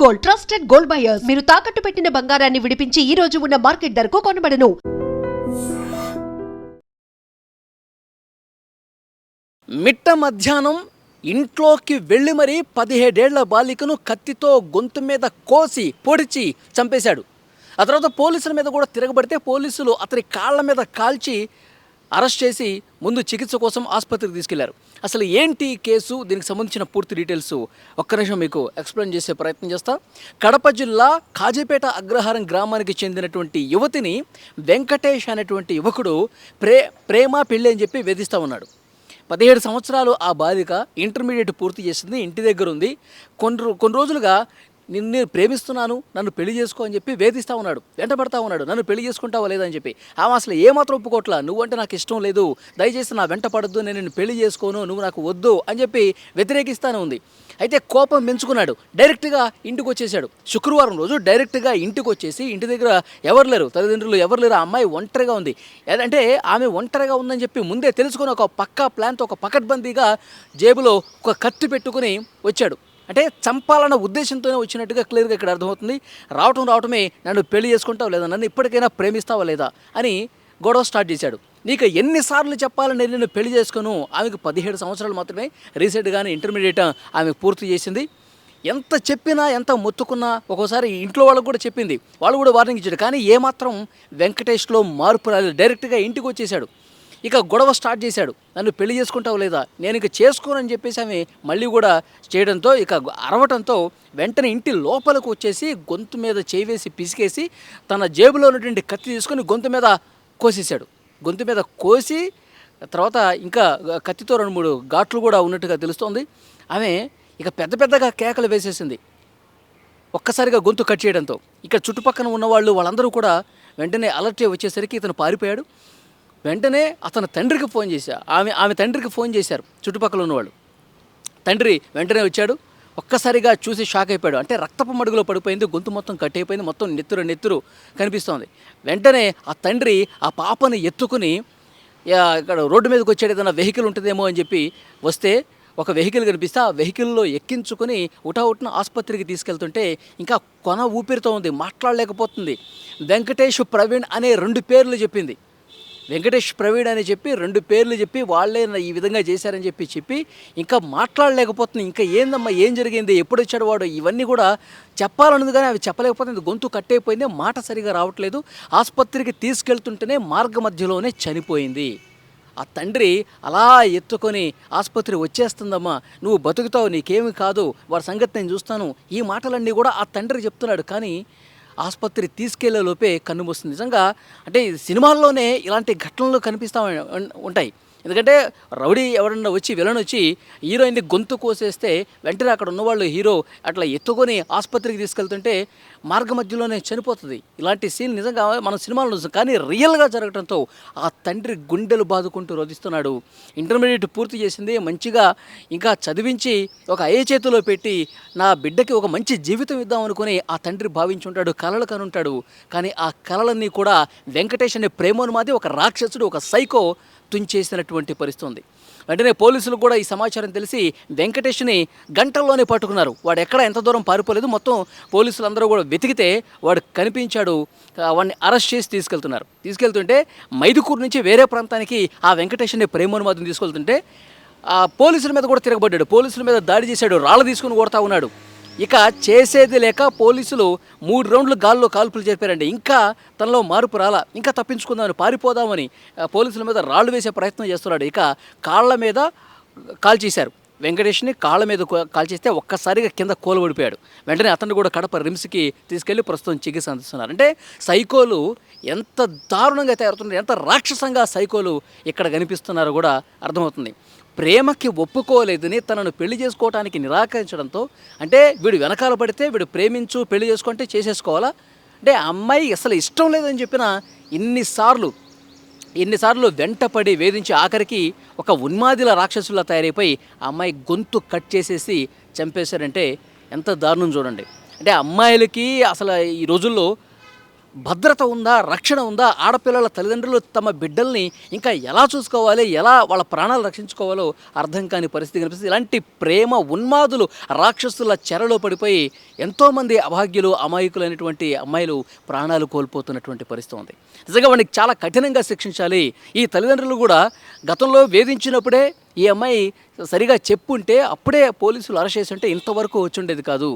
Gold, trusted gold buyers. మీరు తాకట్టు పెట్టిన బంగారాన్ని విడిపించి ఈ రోజు ఉన్న మార్కెట్ ధరకు కొనబడను. మిట్ట మధ్యాహ్నం ఇంట్లోకి వెళ్ళి మరీ 17 ఏళ్ల బాలికను కత్తితో గొంతు మీద కోసి పొడిచి చంపేశాడు. ఆ తర్వాత పోలీసుల మీద కూడా తిరగబడితే పోలీసులు అతని కాళ్ళ మీద కాల్చి అరెస్ట్ చేసి ముందు చికిత్స కోసం ఆసుపత్రికి తీసుకెళ్లారు. అసలు ఏంటి కేసు, దీనికి సంబంధించిన పూర్తి డీటెయిల్స్ ఒక్క నిమిషం మీకు ఎక్స్ప్లెయిన్ చేసే ప్రయత్నం చేస్తా. కడప జిల్లా కాజీపేట అగ్రహారం గ్రామానికి చెందినటువంటి యువతిని వెంకటేష్ అనేటువంటి యువకుడు ప్రేమ పెళ్ళి అని చెప్పి వేధిస్తూ ఉన్నాడు. 17 సంవత్సరాలు ఆ బాలిక ఇంటర్మీడియట్ పూర్తి చేసింది, ఇంటి దగ్గర ఉంది. కొన్ని రోజులుగా నిన్ను ప్రేమిస్తున్నాను, నన్ను పెళ్లి చేసుకో అని చెప్పి వేధిస్తూ ఉన్నాడు, వెంటబడతా ఉన్నాడు. నన్ను పెళ్లి చేసుకుంటావా లేదా అని చెప్పి. ఆమె అసలు ఏమాత్రం ఒప్పుకోట్లా. నువ్వంటే నాకు ఇష్టం లేదు, దయచేసి నా వెంట పడద్దు, నేను నిన్ను పెళ్లి చేసుకోను, నువ్వు నాకు వద్దు అని చెప్పి వ్యతిరేకిస్తానే ఉంది. అయితే కోపం పెంచుకున్నాడు, డైరెక్ట్గా ఇంటికి వచ్చేసాడు. శుక్రవారం రోజు డైరెక్ట్గా ఇంటికి వచ్చేసి ఇంటి దగ్గర ఎవరు లేరు, తల్లిదండ్రులు ఎవరు లేరు, ఆ అమ్మాయి ఒంటరిగా ఉంది. అంటే ఆమె ఒంటరిగా ఉందని చెప్పి ముందే తెలుసుకుని ఒక పక్కా ప్లాన్తో ఒక పకడ్బందీగా జేబులో ఒక కత్తి పెట్టుకుని వచ్చాడు. అంటే చంపాలన్న ఉద్దేశంతోనే వచ్చినట్టుగా క్లియర్గా ఇక్కడ అర్థమవుతుంది. రావటమే నన్ను పెళ్లి చేసుకుంటావు లేదా, నన్ను ఇప్పటికైనా ప్రేమిస్తావా లేదా అని గొడవ స్టార్ట్ చేశాడు. నీకు ఎన్నిసార్లు చెప్పాలని నేను పెళ్లి చేసుకోను. ఆమెకు 17 సంవత్సరాలు మాత్రమే, రీసెంట్గానే ఇంటర్మీడియట్ ఆమె పూర్తి చేసింది. ఎంత చెప్పినా ఎంత మొత్తుకున్నా ఒక్కోసారి ఇంట్లో వాళ్ళకు కూడా చెప్పింది, వాళ్ళు కూడా వార్నింగ్ ఇచ్చాడు. కానీ ఏమాత్రం వెంకటేష్లో మార్పు రాలేదు, డైరెక్ట్గా ఇంటికి వచ్చేసాడు. ఇక గొడవ స్టార్ట్ చేశాడు, నన్ను పెళ్లి చేసుకుంటావు లేదా, నేను ఇక చేసుకోనని చెప్పేసి ఆమె మళ్ళీ కూడా చేయడంతో ఇక అరవటంతో వెంటనే ఇంటి లోపలికి వచ్చేసి గొంతు మీద చేయి వేసి పిసికేసి తన జేబులో ఉన్నటువంటి కత్తి తీసుకొని గొంతు మీద కోసేశాడు. గొంతు మీద కోసి తర్వాత ఇంకా కత్తితో 2-3 ఘాట్లు కూడా ఉన్నట్టుగా తెలుస్తోంది. ఆమె ఇక పెద్దగా కేకలు వేసేసింది ఒక్కసారిగా గొంతు కట్ చేయడంతో. ఇక్కడ చుట్టుపక్కల ఉన్నవాళ్ళు వాళ్ళందరూ కూడా వెంటనే అలర్ట్ అయ్యి వచ్చేసరికి ఇతను పారిపోయాడు. వెంటనే అతను తండ్రికి ఫోన్ చేశారు, ఆమె తండ్రికి ఫోన్ చేశారు చుట్టుపక్కల ఉన్నవాళ్ళు. తండ్రి వెంటనే వచ్చాడు, ఒక్కసారిగా చూసి షాక్ అయిపోయాడు. అంటే రక్తపు మడుగులో పడిపోయింది, గొంతు మొత్తం కట్ అయిపోయింది, మొత్తం నెత్తురు కనిపిస్తోంది. వెంటనే ఆ తండ్రి ఆ పాపని ఎత్తుకుని ఇక్కడ రోడ్డు మీదకి వచ్చాడు, ఏదైనా వెహికల్ ఉంటుందేమో అని చెప్పి వస్తే ఒక వెహికల్ కనిపిస్తే ఆ వెహికల్లో ఎక్కించుకొని ఉటావుట్న ఆసుపత్రికి తీసుకెళ్తుంటే ఇంకా కొన ఊపిరితో ఉంది, మాట్లాడలేకపోతుంది. వెంకటేష్ ప్రవీణ్ అనే 2 పేర్లు చెప్పింది. వెంకటేష్ ప్రవీణ్ అని చెప్పి 2 పేర్లు చెప్పి వాళ్ళే ఈ విధంగా చేశారని చెప్పి ఇంకా మాట్లాడలేకపోతుంది. ఇంకా ఏందమ్మా, ఏం జరిగింది, ఎప్పుడు వచ్చాడు వాడు, ఇవన్నీ కూడా చెప్పాలన్నది కానీ అవి చెప్పలేకపోతుంది. గొంతు కట్టయిపోయింది, మాట సరిగా రావట్లేదు. ఆసుపత్రికి తీసుకెళ్తుంటేనే మార్గ మధ్యలోనే చనిపోయింది. ఆ తండ్రి అలా ఎత్తుకొని ఆసుపత్రి వచ్చేస్తుందమ్మా, నువ్వు బతుకుతావు, నీకేమి కాదు, వాడి సంగతి నేను చూస్తాను, ఈ మాటలన్నీ కూడా ఆ తండ్రి చెప్తున్నాడు. కానీ ఆసుపత్రి తీసుకెళ్లే లోపే కన్నుమూస్తుంది. నిజంగా అంటే సినిమాల్లోనే ఇలాంటి ఘటనలు కనిపిస్తూ ఉంటాయి. ఎందుకంటే రౌడీ ఎవరన్నా వచ్చి విలన్ వచ్చి హీరోయిన్ని గొంతు కోసేస్తే వెంటనే అక్కడ ఉన్నవాళ్ళు హీరో అట్లా ఎత్తుకొని ఆసుపత్రికి తీసుకెళ్తుంటే మార్గ మధ్యలోనే చనిపోతుంది. ఇలాంటి సీన్ నిజంగా మన సినిమాలో చూస్తాం, కానీ రియల్గా జరగడంతో ఆ తండ్రి గుండెలు బాదుకుంటూ రోధిస్తున్నాడు. ఇంటర్మీడియట్ పూర్తి చేసింది, మంచిగా ఇంకా చదివించి ఒక చేతిలో పెట్టి నా బిడ్డకి ఒక మంచి జీవితం ఇద్దాం అనుకుని ఆ తండ్రి భావించుంటాడు, కలలు కనుంటాడు. కానీ ఆ కలలన్నీ కూడా వెంకటేష్ అనే ప్రేమోన్మాది ఒక రాక్షసుడు, ఒక సైకో తుంచేసినటువంటి పరిస్థితి ఉంది. వెంటనే పోలీసులు కూడా ఈ సమాచారం తెలిసి వెంకటేష్ని గంటల్లోనే పట్టుకున్నారు. వాడు ఎక్కడ ఎంత దూరం పారిపోలేదు. మొత్తం పోలీసులు అందరూ కూడా వెతికితే వాడు కనిపించాడు. వాడిని అరెస్ట్ చేసి తీసుకెళ్తుంటే మైదుకూరు నుంచి వేరే ప్రాంతానికి ఆ వెంకటేష్ని ప్రేమోన్మాదిని తీసుకెళ్తుంటే ఆ పోలీసుల మీద కూడా తిరగబడ్డాడు, పోలీసుల మీద దాడి చేశాడు, రాళ్ళు తీసుకుని కొడతా ఉన్నాడు. ఇక చేసేది లేక పోలీసులు 3 రౌండ్లు గాల్లో కాల్పులు చెప్పారండి. ఇంకా తనలో మార్పు రాలా, ఇంకా తప్పించుకుందామని పారిపోదామని పోలీసుల మీద రాళ్ళు వేసే ప్రయత్నం చేస్తున్నాడు. ఇక కాళ్ళ మీద కాల్చేశారు. వెంకటేష్ని కాళ్ళ మీద కాల్చేస్తే ఒక్కసారిగా కింద కూలబడిపోయాడు. వెంటనే అతను కూడా కడప రిమ్స్కి తీసుకెళ్లి ప్రస్తుతం చికిత్స అందిస్తున్నారు. అంటే సైకోలు ఎంత దారుణంగా తయారవుతున్నారు, ఎంత రాక్షసంగా సైకోలు ఇక్కడ కనిపిస్తున్నారో కూడా అర్థమవుతుంది. ప్రేమకి ఒప్పుకోలేదని తనను పెళ్లి చేసుకోవడానికి నిరాకరించడంతో, అంటే వీడు వెనకాల పడితే వీడు ప్రేమించు పెళ్లి చేసుకుంటే చేసేసుకోవాలా, అంటే అమ్మాయి అసలు ఇష్టం లేదని చెప్పిన ఎన్నిసార్లు వెంటపడి వేధించి ఆఖరికి ఒక ఉన్మాదిల రాక్షసులా తయారైపోయి ఆ అమ్మాయి గొంతు కట్ చేసేసి చంపేశారంటే ఎంత దారుణం చూడండి. అంటే అమ్మాయిలకి అసలు ఈ రోజుల్లో భద్రత ఉందా, రక్షణ ఉందా, ఆడపిల్లల తల్లిదండ్రులు తమ బిడ్డల్ని ఇంకా ఎలా చూసుకోవాలి, ఎలా వాళ్ళ ప్రాణాలు రక్షించుకోవాలో అర్థం కాని పరిస్థితి కనిపిస్తుంది. ఇలాంటి ప్రేమ ఉన్మాదులు రాక్షసుల చెరలో పడిపోయి ఎంతోమంది అభాగ్యులు, అమాయకులైనటువంటి అమ్మాయిలు ప్రాణాలు కోల్పోతున్నటువంటి పరిస్థితి ఉంది. నిజంగా వాడికి చాలా కఠినంగా శిక్షించాలి. ఈ తల్లిదండ్రులు కూడా గతంలో వేధించినప్పుడే ఈ అమ్మాయి సరిగా చెప్పుంటే అప్పుడే పోలీసులు అరెస్ట్ చేసి ఉంటే ఇంతవరకు వచ్చుండేది కాదు.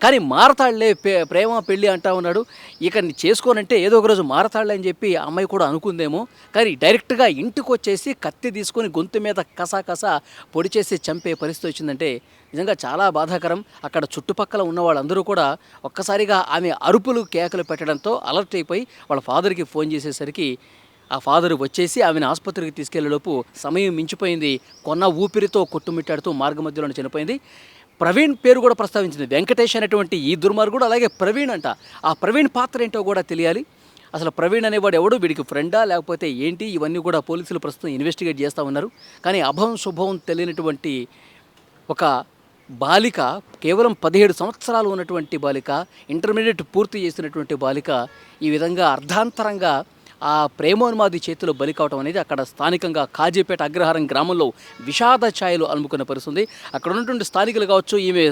కానీ మారతాళ్లే, ప్రేమ పెళ్ళి అంటా ఉన్నాడు, ఇక చేసుకోనంటే ఏదో ఒక రోజు మారతాళ్లే అని చెప్పి ఆ అమ్మాయి కూడా అనుకుందేమో. కానీ డైరెక్ట్గా ఇంటికి వచ్చేసి కత్తి తీసుకొని గొంతు మీద కసా పొడి చేసి చంపే పరిస్థితి వచ్చిందంటే నిజంగా చాలా బాధాకరం. అక్కడ చుట్టుపక్కల ఉన్న వాళ్ళందరూ కూడా ఒక్కసారిగా ఆమె అరుపులు కేకలు పెట్టడంతో అలర్ట్ అయిపోయి వాళ్ళ ఫాదర్కి ఫోన్ చేసేసరికి ఆ ఫాదర్ వచ్చేసి ఆమెను ఆసుపత్రికి తీసుకెళ్లేలోపు సమయం మించిపోయింది. కొన్న ఊపిరితో కొట్టుమిట్టాడుతూ మార్గ మధ్యలోనే చనిపోయింది. ప్రవీణ్ పేరు కూడా ప్రస్తావించింది. వెంకటేష్ అనేటువంటి ఈ దుర్మార్గుడు, అలాగే ప్రవీణ్ అంట. ఆ ప్రవీణ్ పాత్ర ఏంటో కూడా తెలియాలి. అసలు ప్రవీణ్ అనేవాడు ఎవడు, వీడికి ఫ్రెండా లేకపోతే ఏంటి, ఇవన్నీ కూడా పోలీసులు ప్రస్తుతం ఇన్వెస్టిగేట్ చేస్తూ ఉన్నారు. కానీ అభవం శుభవం తెలియనటువంటి ఒక బాలిక, కేవలం 17 సంవత్సరాలు ఉన్నటువంటి బాలిక, ఇంటర్మీడియట్ పూర్తి చేసినటువంటి బాలిక ఈ విధంగా అర్ధాంతరంగా ఆ ప్రేమోన్మాది చేతిలో బలి కావటం అనేది అక్కడ స్థానికంగా కాజీపేట అగ్రహారం గ్రామంలో విషాద ఛాయలు అలుముకున్న పరిస్థితుంది. అక్కడ ఉన్నటువంటి స్థానికులు కావచ్చు, ఈమె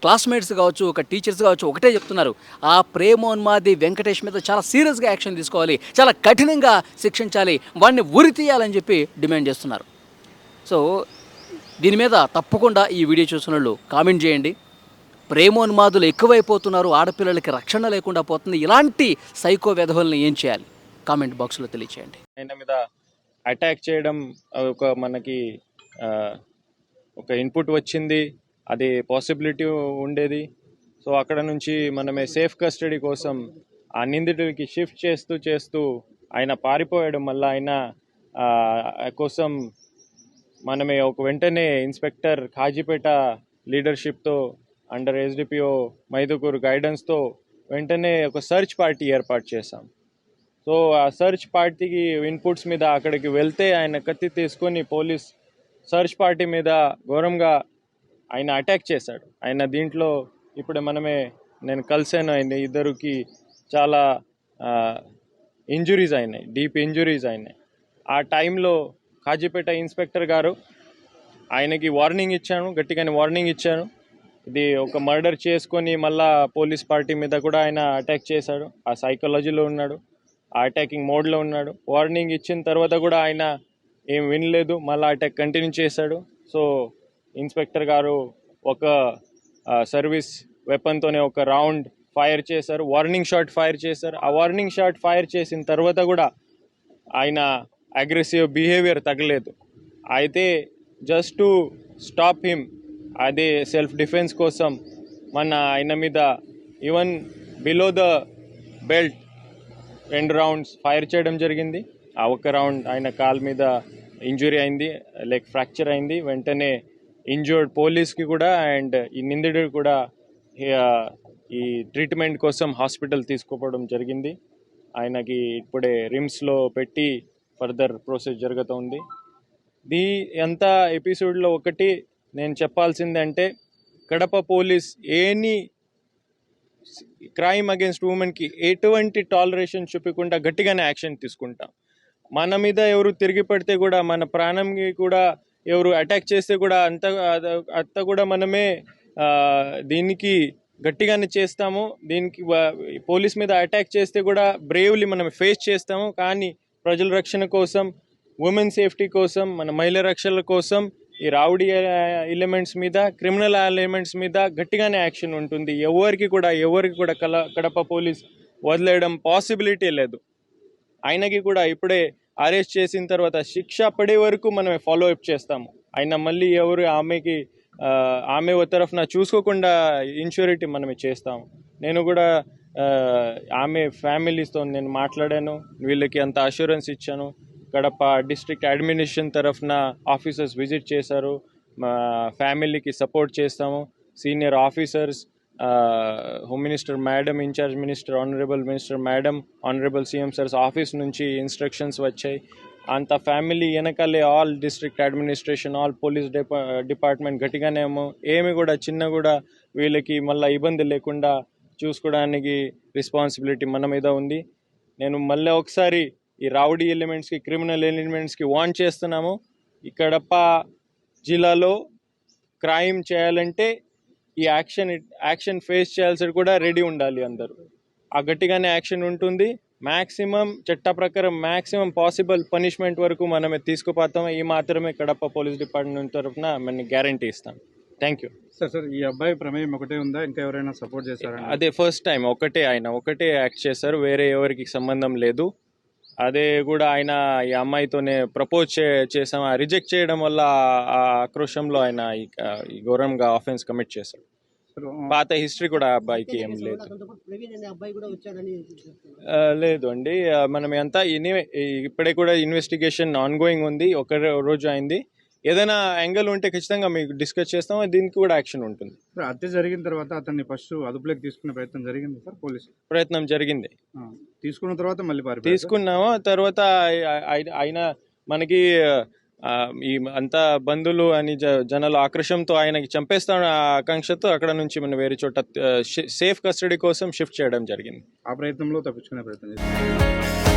క్లాస్మేట్స్ కావచ్చు, ఒక టీచర్స్ కావచ్చు, ఒకటే చెప్తున్నారు, ఆ ప్రేమోన్మాది వెంకటేష్ మీద చాలా సీరియస్గా యాక్షన్ తీసుకోవాలి, చాలా కఠినంగా శిక్షించాలి, వాడిని ఉరి తీయాలని చెప్పి డిమాండ్ చేస్తున్నారు. సో దీని మీద తప్పకుండా ఈ వీడియో చూసిన వాళ్ళు కామెంట్ చేయండి. ప్రేమోన్మాదులు ఎక్కువైపోతున్నారు, ఆడపిల్లలకి రక్షణ లేకుండా పోతుంది. ఇలాంటి సైకో వెధవల్ని ఏం చేయాలి? కామెంట్ బాక్స్లో తెలియచేయండి. ఆయన మీద అటాక్ చేయడం మనకి ఒక ఇన్పుట్ వచ్చింది, అది పాసిబిలిటీ ఉండేది. సో అక్కడ నుంచి మనమే సేఫ్ కస్టడీ కోసం ఆ నిందితుడికి షిఫ్ట్ చేస్తూ ఆయన పారిపోయడం వల్ల ఆయన కోసం మనమే వెంటనే ఇన్స్పెక్టర్ కాజీపేట లీడర్షిప్తో అండర్ ఎస్డిపిఓ మైదుకూరు గైడెన్స్తో వెంటనే ఒక సర్చ్ పార్టీ ఏర్పాటు చేశాం. సో ఆ సర్చ్ పార్టీకి ఇన్పుట్స్ మీద అక్కడికి వెళ్తే ఆయన కత్తి తీసుకొని పోలీస్ సర్చ్ పార్టీ మీద ఘోరంగా ఆయన అటాక్ చేశాడు. ఆయన దీంట్లో ఇప్పుడు నేను కలిసాను, ఆయన ఇద్దరికి చాలా ఇంజురీస్ అయినాయి, డీప్ ఇంజురీస్ అయినాయి. ఆ టైంలో కాజీపేట ఇన్స్పెక్టర్ గారు ఆయనకి గట్టిగానే వార్నింగ్ ఇచ్చాను. ఇది ఒక మర్డర్ చేసుకొని మళ్ళా పోలీస్ పార్టీ మీద కూడా ఆయన అటాక్ చేశాడు. ఆ సైకాలజీలో ఉన్నాడు, ఆ అటాకింగ్ మోడ్లో ఉన్నాడు. వార్నింగ్ ఇచ్చిన తర్వాత కూడా ఆయన ఏం వినలేదు, మళ్ళీ అటాక్ కంటిన్యూ చేశాడు. సో ఇన్స్పెక్టర్ గారు ఒక సర్వీస్ వెపన్తోనే ఒక రౌండ్ ఫైర్ చేశారు, వార్నింగ్ షాట్ ఫైర్ చేశారు. ఆ వార్నింగ్ షాట్ ఫైర్ చేసిన తర్వాత కూడా ఆయన అగ్రెసివ్ బిహేవియర్ తగ్గలేదు. అయితే జస్ట్ టు స్టాప్ హిమ్, అదే సెల్ఫ్ డిఫెన్స్ కోసం ఆయన మీద even below the belt 2 rounds fire చేయడం జరిగింది. ఆ ఒక్క రౌండ్ ఆయన కాల్ మీద ఇంజురీ అయింది, లెగ్ ఫ్రాక్చర్ అయింది. వెంటనే ఇంజూర్డ్ పోలీస్కి కూడా అండ్ ఈ నిందితుడు కూడా ఈ ట్రీట్మెంట్ కోసం హాస్పిటల్ తీసుకోవడం జరిగింది. ఆయనకి ఇప్పుడే రిమ్స్లో పెట్టి ఫర్దర్ ప్రాసెస్ జరుగుతుంది. ఎంత ఎపిసోడ్లో ఒకటి నేను చెప్పాల్సిందంటే, Kadapa police any crime against ఉమెన్కి ఎటువంటి టాలరేషన్ చూపకుండా గట్టిగానే యాక్షన్ తీసుకుంటాం. మన మీద ఎవరు తిరిగి పడితే కూడా, మన ప్రాణంకి కూడా ఎవరు అటాక్ చేస్తే కూడా అంత కూడా మనమే దీనికి గట్టిగానే చేస్తాము. దీనికి పోలీస్ మీద అటాక్ చేస్తే కూడా బ్రేవ్లీ మనం ఫేస్ చేస్తాము. కానీ ప్రజల రక్షణ కోసం, ఉమెన్ సేఫ్టీ కోసం, మన మహిళా రక్షణ కోసం ఈ రౌడీ ఎలిమెంట్స్ మీద, క్రిమినల్ ఎలిమెంట్స్ మీద గట్టిగానే యాక్షన్ ఉంటుంది. ఎవరికి కూడా కడప పోలీస్ వదిలేయడం పాసిబిలిటీ లేదు. ఆయనకి కూడా ఇప్పుడే అరెస్ట్ చేసిన తర్వాత శిక్ష పడే వరకు మనం ఫాలో అప్ చేస్తాము. ఆయన మళ్ళీ ఆమె తరఫున చూసుకోకుండా ఇన్ష్యూరిటీ మనమే చేస్తాము. నేను కూడా ఆమె ఫ్యామిలీస్తో నేను మాట్లాడాను, వీళ్ళకి అంత అష్యూరెన్స్ ఇచ్చాను. కడప డిస్ట్రిక్ట్ అడ్మినిస్ట్రేషన్ తరఫున ఆఫీసర్స్ విజిట్ చేశారు, మా ఫ్యామిలీకి సపోర్ట్ చేస్తాము. Senior officers, home minister madam, incharge minister, honourable minister madam, honourable CM sir's office నుంచి ఇన్స్ట్రక్షన్స్ వచ్చాయి. అంత ఫ్యామిలీ వెనకాలే all district administration, all police department గట్టిగానేమో ఏమి కూడా చిన్న కూడా వీళ్ళకి మళ్ళీ ఇబ్బంది లేకుండా చూసుకోవడానికి రెస్పాన్సిబిలిటీ మన మీద ఉంది. నేను మళ్ళీ ఒకసారి ఈ రౌడీ ఎలిమెంట్స్కి, క్రిమినల్ ఎలిమెంట్స్కి వార్న్ చేస్తున్నాము. ఈ కడప జిల్లాలో క్రైమ్ చేయాలంటే ఈ యాక్షన్ ఫేస్ చేయాల్సి కూడా రెడీ ఉండాలి అందరూ. ఆ గట్టిగానే యాక్షన్ ఉంటుంది. మ్యాక్సిమం చట్ట ప్రకారం మ్యాక్సిమం పాసిబుల్ పనిష్మెంట్ వరకు మనమే తీసుకుపోతాము. ఈ మాత్రమే కడప పోలీస్ డిపార్ట్మెంట్ తరఫున మనం గ్యారంటీ ఇస్తాం. Thank you. సార్ ఈ అబ్బాయి ప్రమేయం ఒకటే ఉందా, ఇంకా ఎవరైనా సపోర్ట్ చేస్తారా? అదే ఫస్ట్ టైం ఆయన ఒకటే యాక్ట్ చేశారు, వేరే ఎవరికి సంబంధం లేదు. అదే కూడా ఆయన ఈ అమ్మాయితోనే ప్రపోజ్ చేసాం, రిజెక్ట్ చేయడం వల్ల ఆ ఆక్రోషంలో ఆయన ఈ ఘోరంగా ఆఫెన్స్ కమిట్ చేశారు. పాత హిస్టరీ కూడా ఆ అబ్బాయికి ఏం లేదు. లేదు అండి, మనం అంతా ఇప్పుడే కూడా ఇన్వెస్టిగేషన్ ఆన్గోయింగ్ ఉంది. ఒక రోజు అయింది. ఏదైనా యాంగిల్ ఉంటే ఖచ్చితంగా మీకు డిస్కస్ చేస్తాం. దీనికి కూడా యాక్షన్ ఉంటుంది. హత్య జరిగిన తర్వాత అతన్ని ఫస్ట్ అదుపులోకి తీసుకునే ప్రయత్నం జరిగింది సార్? పోలీసు ప్రయత్నం జరిగింది. తీసుకున్న తర్వాత మళ్ళీ తీసుకున్నాము. తర్వాత ఆయన మనకి ఈ అంతా బంధువులు అని జనాల ఆక్రోషంతో ఆయనకి చంపేస్తాడు ఆకాంక్షతో అక్కడ నుంచి మనం వేరే చోట సేఫ్ కస్టడీ కోసం షిఫ్ట్ చేయడం జరిగింది. ఆ ప్రయత్నంలో తప్పించుకునే ప్రయత్నం చేశారు.